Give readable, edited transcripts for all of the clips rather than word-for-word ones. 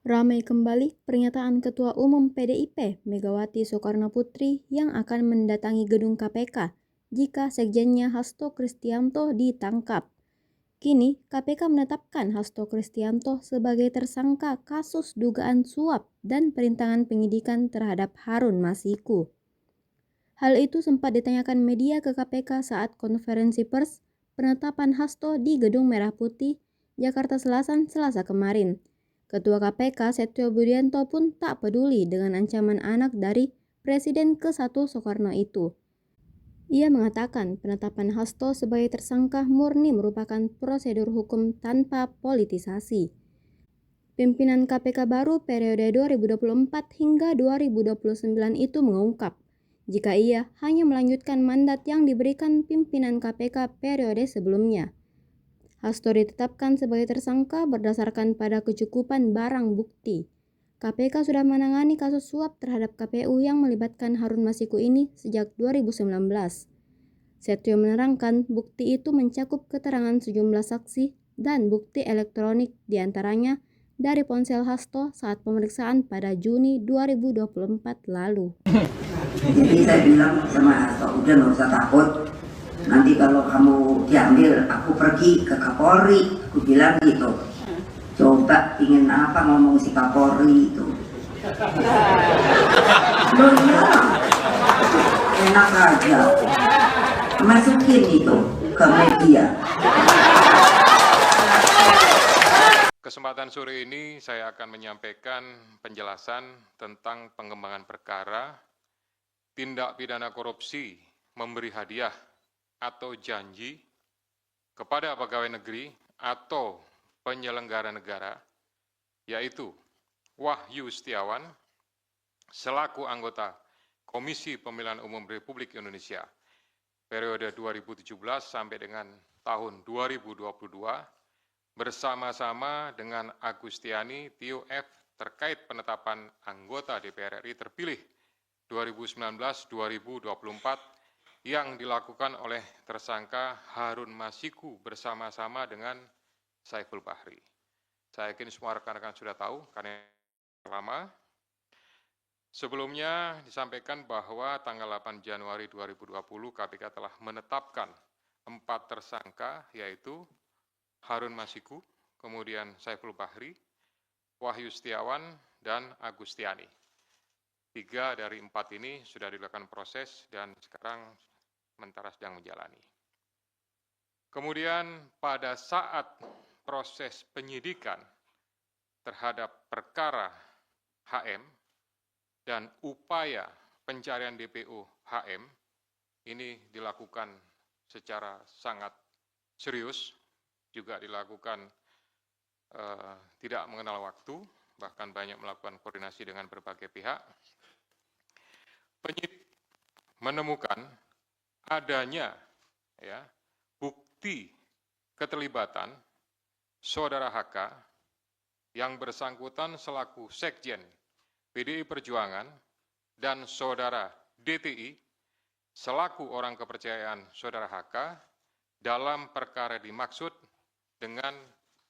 Ramai kembali pernyataan Ketua Umum PDIP Megawati Soekarnoputri yang akan mendatangi gedung KPK jika sekjennya Hasto Kristianto ditangkap. Kini, KPK menetapkan Hasto Kristianto sebagai tersangka kasus dugaan suap dan perintangan penyidikan terhadap Harun Masiku. Hal itu sempat ditanyakan media ke KPK saat konferensi pers penetapan Hasto di Gedung Merah Putih, Jakarta Selasa kemarin. Ketua KPK Setio Budianto pun tak peduli dengan ancaman anak dari Presiden ke-1 Soekarno itu. Ia mengatakan penetapan Hasto sebagai tersangka murni merupakan prosedur hukum tanpa politisasi. Pimpinan KPK baru periode 2024 hingga 2029 itu mengungkap, jika ia hanya melanjutkan mandat yang diberikan pimpinan KPK periode sebelumnya. Hasto ditetapkan sebagai tersangka berdasarkan pada kecukupan barang bukti. KPK sudah menangani kasus suap terhadap KPU yang melibatkan Harun Masiku ini sejak 2019. Setio menerangkan bukti itu mencakup keterangan sejumlah saksi dan bukti elektronik diantaranya dari ponsel Hasto saat pemeriksaan pada Juni 2024 lalu. Jadi saya bilang sama Hasto, udah nggak usah takut. Nanti kalau kamu diambil, aku pergi ke Kapolri. Aku bilang gitu. Coba ingin apa ngomong si Kapolri itu? Loh iya, enak aja. Masukin itu ke media. Kesempatan sore ini saya akan menyampaikan penjelasan tentang pengembangan perkara tindak pidana korupsi memberi hadiah atau janji kepada pegawai negeri atau penyelenggara negara, yaitu Wahyu Setiawan selaku anggota Komisi Pemilihan Umum Republik Indonesia periode 2017 sampai dengan tahun 2022 bersama-sama dengan Agustiani Tio F terkait penetapan anggota DPR RI terpilih 2019-2024 yang dilakukan oleh tersangka Harun Masiku bersama-sama dengan Saiful Bahri. Saya yakin semua rekan-rekan sudah tahu karena lama. Sebelumnya disampaikan bahwa tanggal 8 Januari 2020 KPK telah menetapkan 4 tersangka yaitu Harun Masiku, kemudian Saiful Bahri, Wahyu Setiawan, dan Agustiani. 3 dari 4 ini sudah dilakukan proses dan sekarang sementara sedang menjalani. Kemudian pada saat proses penyidikan terhadap perkara HM dan upaya pencarian DPO HM ini dilakukan secara sangat serius, juga dilakukan tidak mengenal waktu, bahkan banyak melakukan koordinasi dengan berbagai pihak. Penyidik menemukan adanya bukti keterlibatan Saudara HK yang bersangkutan selaku Sekjen PDI Perjuangan dan Saudara DTI selaku orang kepercayaan Saudara HK dalam perkara dimaksud dengan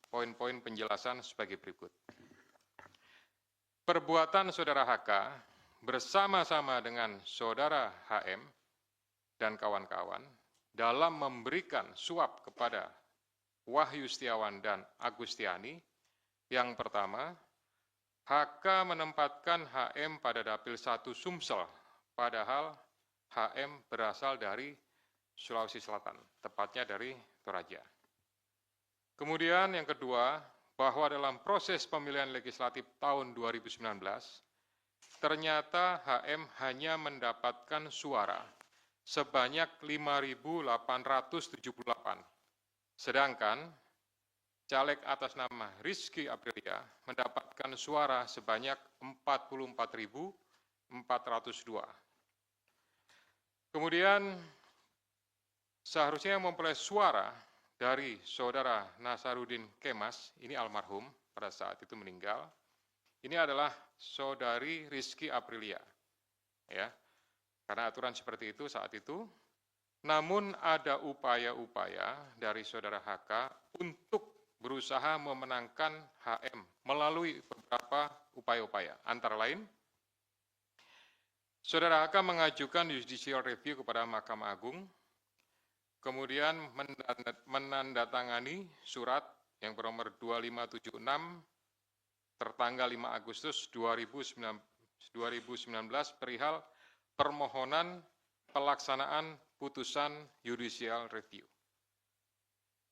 poin-poin penjelasan sebagai berikut. Perbuatan Saudara HK bersama-sama dengan Saudara HM dan kawan-kawan dalam memberikan suap kepada Wahyu Setiawan dan Agustiani. Yang pertama, HK menempatkan HM pada Dapil 1 Sumsel, padahal HM berasal dari Sulawesi Selatan, tepatnya dari Toraja. Kemudian yang kedua, bahwa dalam proses pemilihan legislatif tahun 2019, ternyata HM hanya mendapatkan suara sebanyak 5.878, sedangkan caleg atas nama Rizky Aprilia mendapatkan suara sebanyak 44.402. Kemudian seharusnya memperoleh suara dari Saudara Nasaruddin Kemas, ini almarhum pada saat itu meninggal. Ini adalah Saudari Rizky Aprilia, ya, karena aturan seperti itu saat itu. Namun ada upaya-upaya dari Saudara HK untuk berusaha memenangkan HM melalui beberapa upaya-upaya. Antara lain, Saudara HK mengajukan judicial review kepada Mahkamah Agung, kemudian menandatangani surat yang bernomor 2576 tertanggal 5 Agustus 2019 perihal permohonan pelaksanaan putusan judicial review.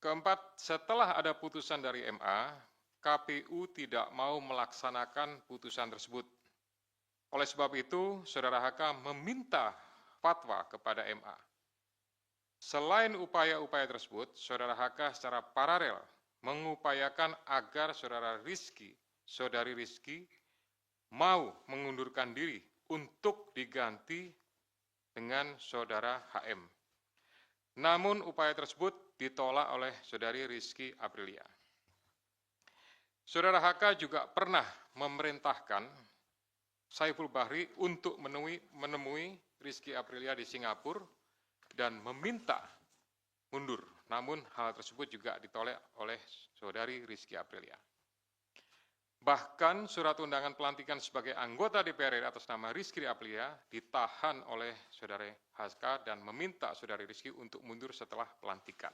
Keempat, setelah ada putusan dari MA, KPU tidak mau melaksanakan putusan tersebut. Oleh sebab itu, Saudara HK meminta fatwa kepada MA. Selain upaya-upaya tersebut, Saudara HK secara paralel mengupayakan agar Saudari Rizky mau mengundurkan diri untuk diganti dengan Saudara HM. Namun upaya tersebut ditolak oleh Saudari Rizky Aprilia. Saudara HK juga pernah memerintahkan Saiful Bahri untuk menemui Rizky Aprilia di Singapura dan meminta mundur. Namun hal tersebut juga ditolak oleh Saudari Rizky Aprilia. Bahkan surat undangan pelantikan sebagai anggota DPR RI atas nama Rizky Aprilia ditahan oleh Saudara HK dan meminta Saudari Rizky untuk mundur setelah pelantikan.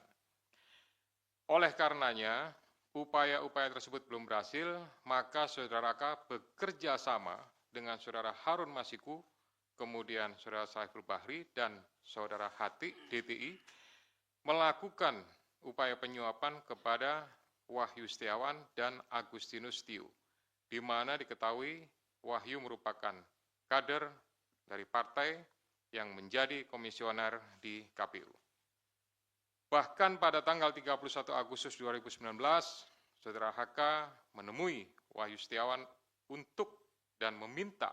Oleh karenanya, upaya-upaya tersebut belum berhasil, maka Saudara HK bekerja sama dengan Saudara Harun Masiku, kemudian Saudara Saiful Bahri, dan Saudara Hati, DTI, melakukan upaya penyuapan kepada Wahyu Setiawan dan Agustinus Tio, di mana diketahui Wahyu merupakan kader dari partai yang menjadi komisioner di KPU. Bahkan pada tanggal 31 Agustus 2019, Saudara HK menemui Wahyu Setiawan untuk dan meminta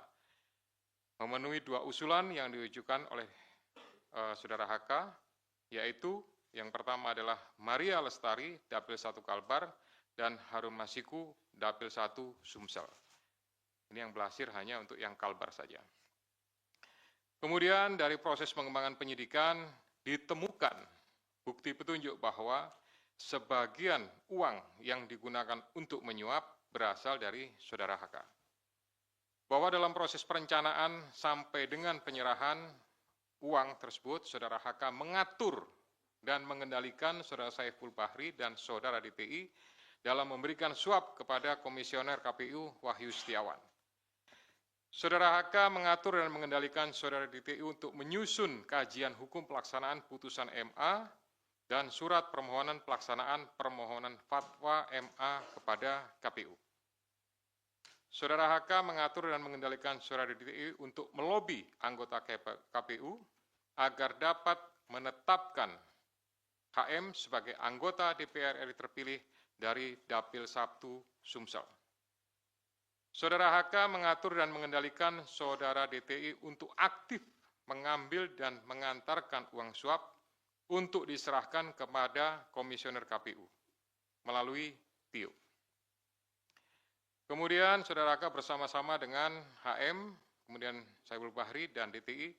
memenuhi dua usulan yang diajukan oleh Saudara HK, yaitu yang pertama adalah Maria Lestari, Dapil 1 Kalbar, dan Harun Masiku, Dapil 1 Sumsel. Ini yang berhasil hanya untuk yang Kalbar saja. Kemudian dari proses pengembangan penyidikan ditemukan bukti petunjuk bahwa sebagian uang yang digunakan untuk menyuap berasal dari Saudara HK. Bahwa dalam proses perencanaan sampai dengan penyerahan uang tersebut, Saudara HK mengatur dan mengendalikan Saudara Saiful Bahri dan Saudara DTI dalam memberikan suap kepada Komisioner KPU Wahyu Setiawan. Saudara HK mengatur dan mengendalikan Saudara DTI untuk menyusun kajian hukum pelaksanaan putusan MA dan surat permohonan pelaksanaan permohonan fatwa MA kepada KPU. Saudara HK mengatur dan mengendalikan Saudara DTI untuk melobi anggota KPU agar dapat menetapkan HM sebagai anggota DPR RI terpilih dari Dapil 1 Sumsel. Saudara HK mengatur dan mengendalikan Saudara DTI untuk aktif mengambil dan mengantarkan uang suap untuk diserahkan kepada Komisioner KPU melalui Tio. Kemudian Saudara HK bersama-sama dengan HM, kemudian Saiful Bahri dan DTI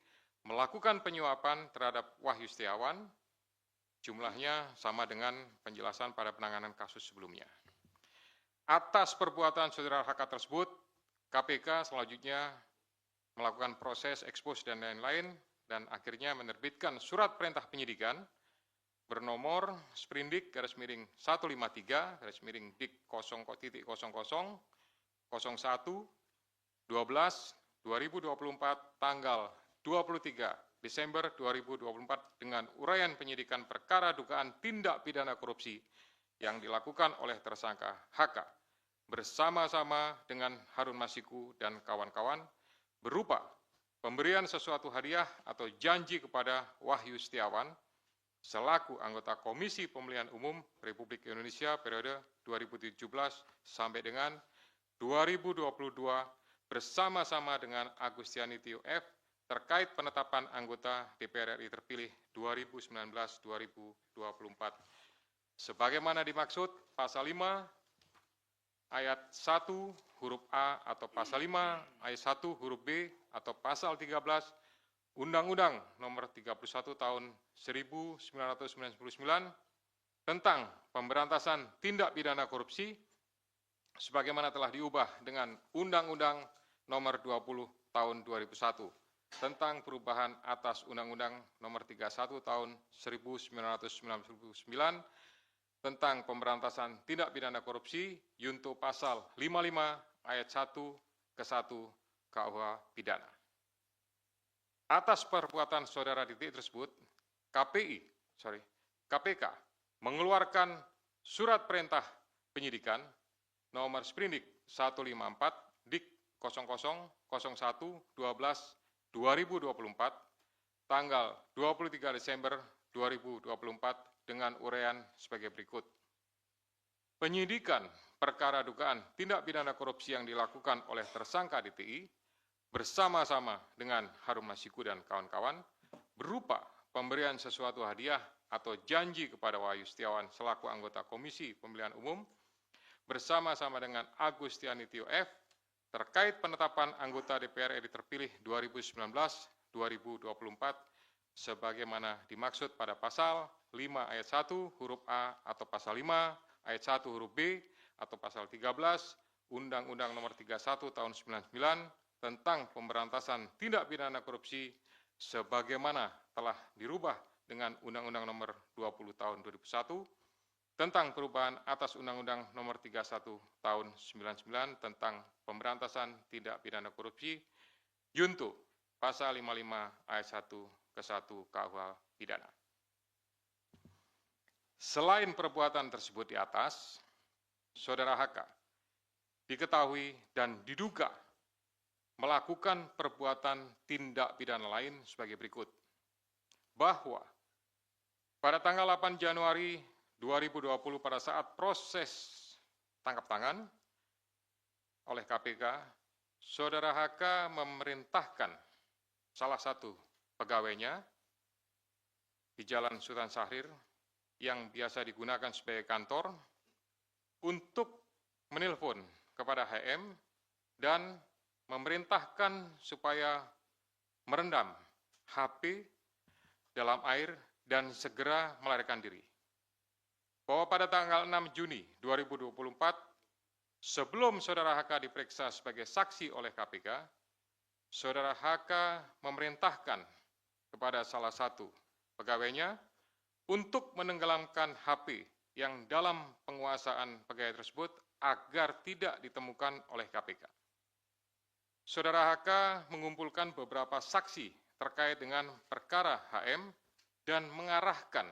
melakukan penyuapan terhadap Wahyu Setiawan, jumlahnya sama dengan penjelasan pada penanganan kasus sebelumnya. Atas perbuatan Saudara HK tersebut, KPK selanjutnya melakukan proses ekspos dan lain-lain, dan akhirnya menerbitkan surat perintah penyidikan bernomor Sprindik /153 /Dik 0.00 01 12 2024 tanggal 23 Desember 2024 dengan uraian penyidikan perkara dugaan tindak pidana korupsi yang dilakukan oleh tersangka HK bersama-sama dengan Harun Masiku dan kawan-kawan berupa pemberian sesuatu hadiah atau janji kepada Wahyu Setiawan selaku anggota Komisi Pemilihan Umum Republik Indonesia periode 2017 sampai dengan 2022 bersama-sama dengan Agustiani Tio F terkait penetapan anggota DPR RI terpilih 2019-2024. Sebagaimana dimaksud pasal 5 ayat 1 huruf A atau pasal 5 ayat 1 huruf B atau pasal 13 Undang-Undang nomor 31 tahun 1999 tentang pemberantasan tindak pidana korupsi sebagaimana telah diubah dengan Undang-Undang Nomor 20 Tahun 2001 tentang perubahan atas Undang-Undang Nomor 31 Tahun 1999 tentang pemberantasan tindak pidana korupsi junto pasal 55 ayat 1 ke 1 KUH pidana. Atas perbuatan saudara Titik tersebut, KPK mengeluarkan surat perintah penyidikan nomor sprindik 154 dik 0001/12/2024 tanggal 23 Desember 2024 dengan uraian sebagai berikut. Penyidikan perkara dugaan tindak pidana korupsi yang dilakukan oleh tersangka DTI bersama-sama dengan Harun Masiku dan kawan-kawan berupa pemberian sesuatu hadiah atau janji kepada Wahyu Setiawan selaku anggota Komisi Pemilihan Umum bersama-sama dengan Agustiani Tio F terkait penetapan anggota DPR RI terpilih 2019-2024 sebagaimana dimaksud pada pasal 5 ayat 1 huruf A atau pasal 5 ayat 1 huruf B atau pasal 13 Undang-Undang Nomor 31 Tahun 99 tentang pemberantasan tindak pidana korupsi sebagaimana telah dirubah dengan Undang-Undang Nomor 20 Tahun 2001 tentang perubahan atas Undang-Undang Nomor 31 Tahun 99 tentang pemberantasan tindak pidana korupsi junto pasal 55 ayat 1 ke 1 KUH pidana. Selain perbuatan tersebut di atas, saudara HK diketahui dan diduga melakukan perbuatan tindak pidana lain sebagai berikut. Bahwa pada tanggal 8 Januari 2020 pada saat proses tangkap tangan oleh KPK, saudara HK memerintahkan salah satu pegawainya di Jalan Sultan Syahrir yang biasa digunakan sebagai kantor untuk menelpon kepada HM dan memerintahkan supaya merendam HP dalam air dan segera melarikan diri. Bahwa pada tanggal 6 Juni 2024, sebelum saudara HK diperiksa sebagai saksi oleh KPK, saudara HK memerintahkan kepada salah satu pegawainya untuk menenggelamkan HP yang dalam penguasaan pegawai tersebut agar tidak ditemukan oleh KPK. Saudara HK mengumpulkan beberapa saksi terkait dengan perkara HM dan mengarahkan,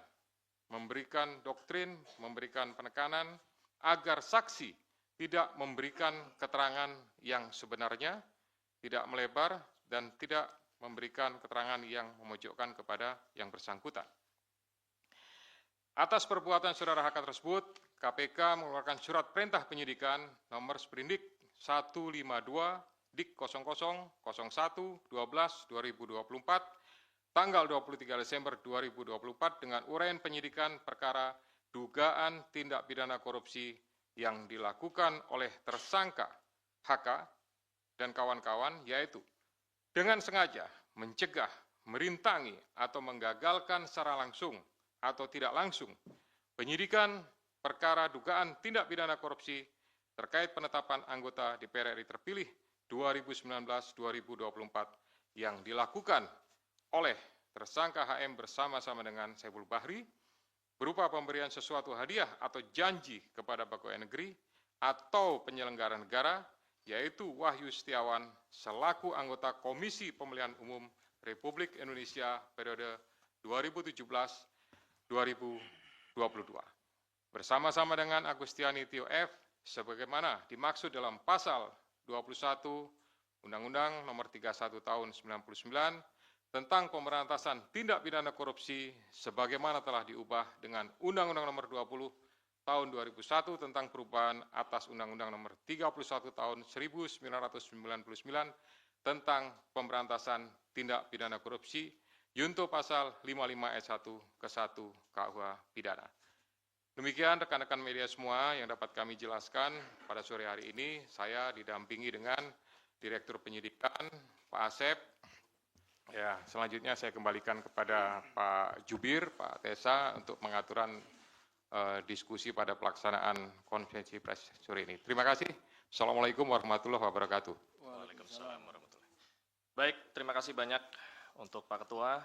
memberikan doktrin, memberikan penekanan agar saksi tidak memberikan keterangan yang sebenarnya, tidak melebar, dan tidak memberikan keterangan yang memojokkan kepada yang bersangkutan. Atas perbuatan saudara HK tersebut, KPK mengeluarkan surat perintah penyidikan nomor sprindik 152 dik 0001/12/2024 tanggal 23 Desember 2024 dengan uraian penyidikan perkara dugaan tindak pidana korupsi yang dilakukan oleh tersangka HK dan kawan-kawan, yaitu dengan sengaja mencegah, merintangi, atau menggagalkan secara langsung atau tidak langsung penyidikan perkara dugaan tindak pidana korupsi terkait penetapan anggota DPR RI terpilih 2019-2024 yang dilakukan oleh tersangka HM bersama-sama dengan Saiful Bahri berupa pemberian sesuatu hadiah atau janji kepada pegawai negeri atau penyelenggara negara, yaitu Wahyu Setiawan selaku anggota Komisi Pemilihan Umum Republik Indonesia periode 2017-2022. Bersama-sama dengan Agustiani Tio F sebagaimana dimaksud dalam pasal 21 Undang-Undang Nomor 31 Tahun 99 tentang pemberantasan tindak pidana korupsi sebagaimana telah diubah dengan Undang-Undang Nomor 20 Tahun 2001 tentang perubahan atas Undang-Undang Nomor 31 Tahun 1999 tentang pemberantasan tindak pidana korupsi junto pasal 55 ayat 1 ke 1 KUH pidana. Demikian rekan-rekan media semua yang dapat kami jelaskan pada sore hari ini. Saya didampingi dengan Direktur Penyidikan, Pak Asep. Ya, selanjutnya saya kembalikan kepada Pak Jubir, Pak Tesa untuk pengaturan diskusi pada pelaksanaan konferensi pers sore ini. Terima kasih. Assalamualaikum warahmatullahi wabarakatuh. Waalaikumsalam warahmatullahi wabarakatuh. Baik, terima kasih banyak untuk Pak Ketua.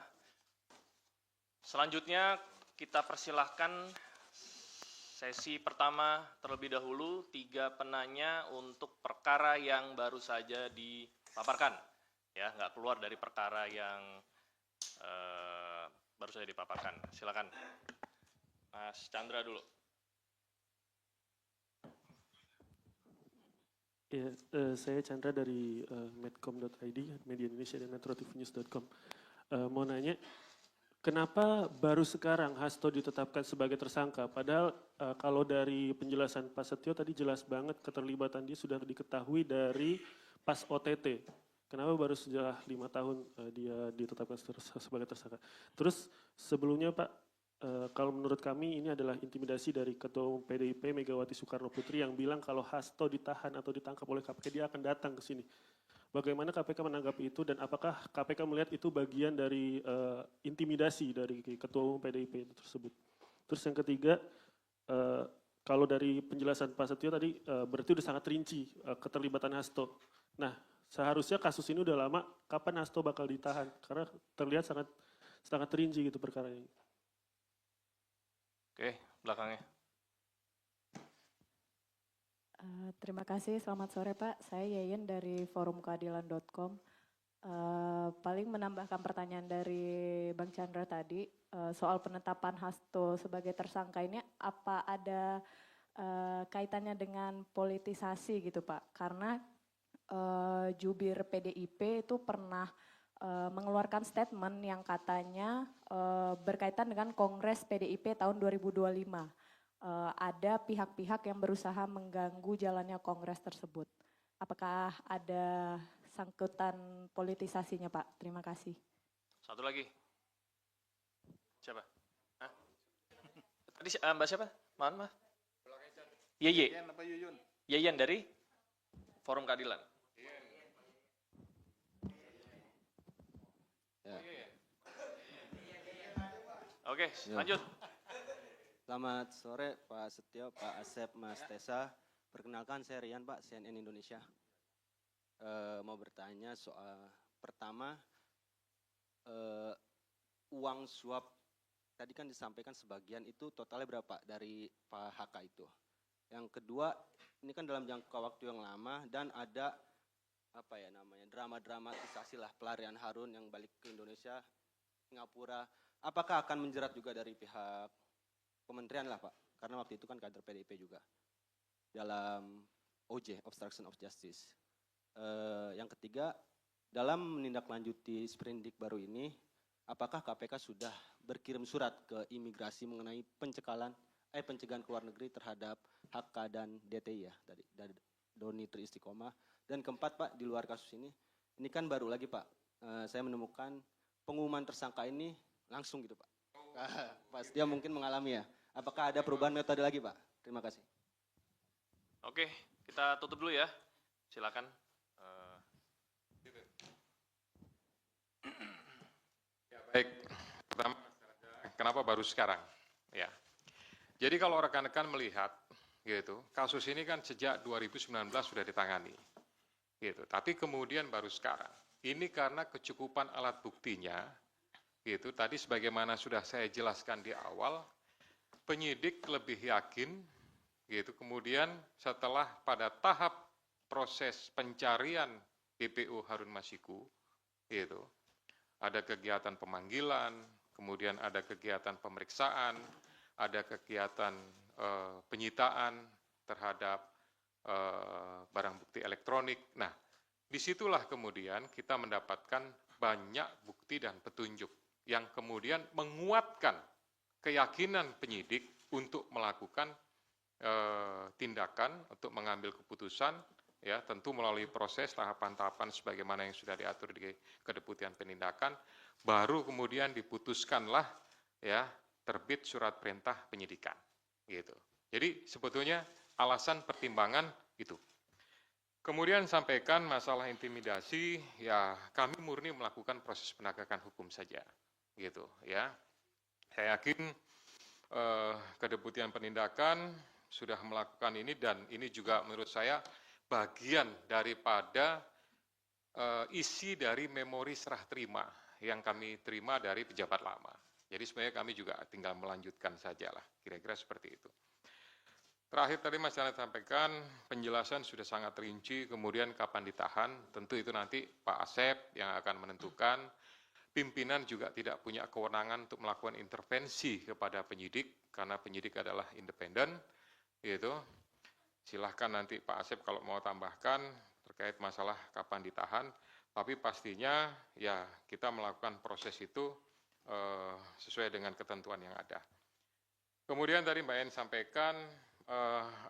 Selanjutnya kita persilahkan sesi pertama terlebih dahulu, 3 penanya untuk perkara yang baru saja dipaparkan. Ya, nggak keluar dari perkara yang baru saja dipaparkan. Silakan, Mas Chandra dulu. Ya, saya Chandra dari medcom.id, Media Indonesia dan metrotvnews.com. Mau nanya, kenapa baru sekarang Hasto ditetapkan sebagai tersangka? Padahal kalau dari penjelasan Pak Setio tadi jelas banget keterlibatan dia sudah diketahui dari pas OTT. Kenapa baru setelah 5 tahun dia ditetapkan sebagai tersangka? Terus sebelumnya Pak, kalau menurut kami ini adalah intimidasi dari Ketua Umum PDIP Megawati Soekarno Putri yang bilang kalau Hasto ditahan atau ditangkap oleh KPK dia akan datang ke sini. Bagaimana KPK menanggapi itu dan apakah KPK melihat itu bagian dari intimidasi dari Ketua Umum PDIP itu tersebut? Terus yang ketiga, kalau dari penjelasan Pak Setio tadi berarti udah sangat rinci keterlibatan Hasto. Nah, seharusnya kasus ini udah lama, kapan Hasto bakal ditahan? Karena terlihat sangat rinci gitu perkara ini. Oke, belakangnya. Terima kasih, selamat sore Pak. Saya Yeyen dari forumkeadilan.com. Paling menambahkan pertanyaan dari Bang Chandra tadi, soal penetapan Hasto sebagai tersangka ini apa ada kaitannya dengan politisasi gitu Pak? Karena jubir PDIP itu pernah mengeluarkan statement yang katanya berkaitan dengan Kongres PDIP tahun 2025. Ada pihak-pihak yang berusaha mengganggu jalannya Kongres tersebut. Apakah ada sangkutan politisasinya Pak? Terima kasih. Satu lagi. Siapa? Hah? Tadi Mbak siapa? Maaf. Yeye. Yeyen dari Forum Keadilan. Ya. Oke, lanjut. Selamat sore Pak Setio, Pak Asep, Mas Tessa. Perkenalkan saya Rian Pak, CNN Indonesia. Mau bertanya soal pertama, uang suap tadi kan disampaikan sebagian itu totalnya berapa dari Pak HK itu. Yang kedua, ini kan dalam jangka waktu yang lama dan ada drama-dramatisasi lah pelarian Harun yang balik ke Indonesia, Singapura. Apakah akan menjerat juga dari pihak kementerian lah Pak? Karena waktu itu kan kader PDIP juga dalam OJ, Obstruction of Justice. Yang ketiga, dalam menindaklanjuti sprindik baru ini, apakah KPK sudah berkirim surat ke imigrasi mengenai pencegahan ke luar negeri terhadap HK dan DTI ya, dari Doni Tri Istiqomah. Dan keempat Pak, di luar kasus ini kan baru lagi Pak, saya menemukan pengumuman tersangka ini langsung gitu Pak. Pak Setia mungkin mengalami ya. Apakah ada perubahan metode lagi Pak? Terima kasih. Oke, kita tutup dulu ya. Silakan. Ya, baik. Pertama, kenapa baru sekarang? Ya. Jadi kalau rekan-rekan melihat, gitu, kasus ini kan sejak 2019 sudah ditangani, gitu. Tapi kemudian baru sekarang. Ini karena kecukupan alat buktinya, gitu. Tadi sebagaimana sudah saya jelaskan di awal, penyidik lebih yakin, gitu. Kemudian setelah pada tahap proses pencarian BPO Harun Masiku, gitu, ada kegiatan pemanggilan, kemudian ada kegiatan pemeriksaan, ada kegiatan penyitaan terhadap barang bukti elektronik. Nah, disitulah kemudian kita mendapatkan banyak bukti dan petunjuk yang kemudian menguatkan keyakinan penyidik untuk melakukan tindakan, untuk mengambil keputusan, ya tentu melalui proses tahapan-tahapan sebagaimana yang sudah diatur di Kedeputian Penindakan, baru kemudian diputuskanlah ya terbit surat perintah penyidikan, gitu. Jadi sebetulnya alasan pertimbangan itu. Kemudian sampaikan masalah intimidasi, ya kami murni melakukan proses penegakan hukum saja, gitu ya. Saya yakin Kedeputian Penindakan sudah melakukan ini, dan ini juga menurut saya bagian daripada isi dari memori serah terima yang kami terima dari pejabat lama. Jadi sebenarnya kami juga tinggal melanjutkan sajalah, kira-kira seperti itu. Terakhir tadi Mas Janet sampaikan, penjelasan sudah sangat rinci, kemudian kapan ditahan, tentu itu nanti Pak Asep yang akan menentukan. Pimpinan juga tidak punya kewenangan untuk melakukan intervensi kepada penyidik, karena penyidik adalah independen, gitu. Silahkan nanti Pak Asep kalau mau tambahkan terkait masalah kapan ditahan, tapi pastinya ya kita melakukan proses itu sesuai dengan ketentuan yang ada. Kemudian tadi Mbak En sampaikan,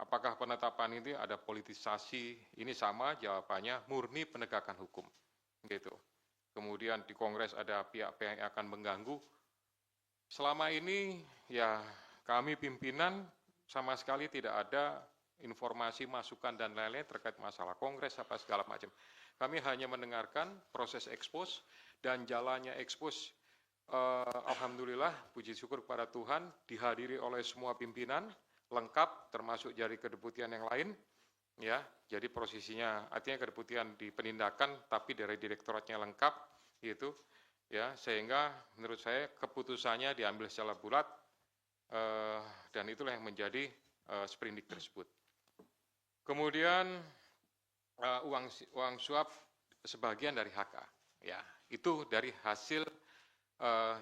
apakah penetapan ini ada politisasi? Ini sama jawabannya, murni penegakan hukum, gitu. Kemudian di Kongres ada pihak-pihak yang akan mengganggu. Selama ini ya kami pimpinan sama sekali tidak ada informasi, masukan dan lain-lain terkait masalah Kongres apa segala macam. Kami hanya mendengarkan proses ekspos dan jalannya ekspos. Alhamdulillah, puji syukur kepada Tuhan, dihadiri oleh semua pimpinan lengkap, termasuk dari kedeputian yang lain. Ya, jadi posisinya artinya kedeputian di penindakan, tapi dari direktoratnya lengkap, gitu. Ya, sehingga menurut saya keputusannya diambil secara bulat, dan itulah yang menjadi sprindik tersebut. Kemudian uang suap sebagian dari HK, ya itu dari hasil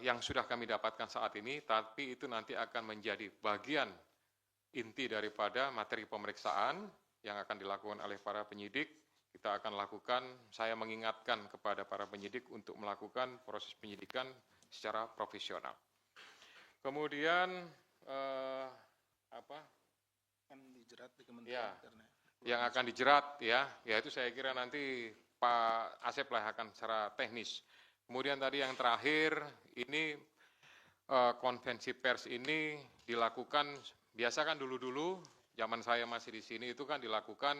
yang sudah kami dapatkan saat ini, tapi itu nanti akan menjadi bagian inti daripada materi pemeriksaan yang akan dilakukan oleh para penyidik. Kita akan lakukan, saya mengingatkan kepada para penyidik untuk melakukan proses penyidikan secara profesional. Kemudian Kan dijerat di Kementerian ya, karena yang akan dijerat ya itu saya kira nanti Pak Asep lah akan secara teknis. Kemudian tadi yang terakhir, ini konvensi pers ini dilakukan, biasa kan dulu-dulu, zaman saya masih di sini itu kan dilakukan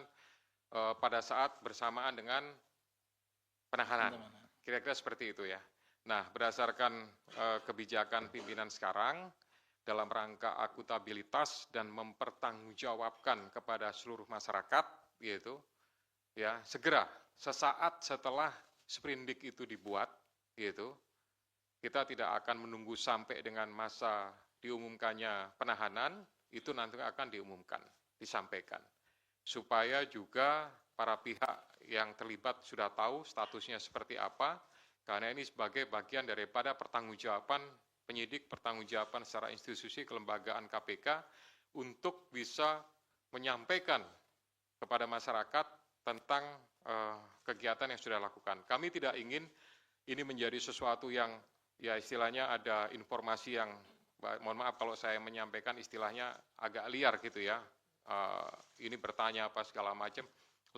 pada saat bersamaan dengan penahanan. Kira-kira seperti itu ya. Nah, berdasarkan kebijakan pimpinan sekarang, dalam rangka akuntabilitas dan mempertanggungjawabkan kepada seluruh masyarakat, gitu, ya segera sesaat setelah sprindik itu dibuat, gitu, kita tidak akan menunggu sampai dengan masa diumumkannya penahanan, itu nanti akan diumumkan, disampaikan, supaya juga para pihak yang terlibat sudah tahu statusnya seperti apa, karena ini sebagai bagian daripada pertanggungjawaban penyidik, pertanggungjawaban secara institusi kelembagaan KPK untuk bisa menyampaikan kepada masyarakat tentang kegiatan yang sudah dilakukan. Kami tidak ingin ini menjadi sesuatu yang ya istilahnya ada informasi yang, mohon maaf kalau saya menyampaikan istilahnya agak liar gitu ya, ini bertanya apa segala macam,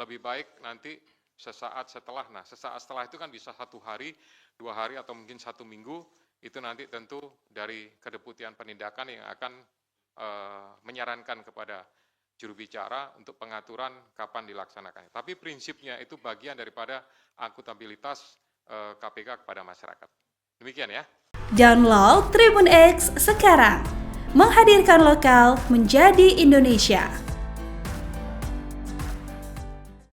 lebih baik nanti sesaat setelah, nah sesaat setelah itu kan bisa 1 hari, 2 hari atau mungkin 1 minggu, itu nanti tentu dari kedeputian penindakan yang akan menyarankan kepada juru bicara untuk pengaturan kapan dilaksanakannya. Tapi prinsipnya itu bagian daripada akuntabilitas KPK kepada masyarakat. Demikian ya. Download Tribun X sekarang, menghadirkan lokal menjadi Indonesia.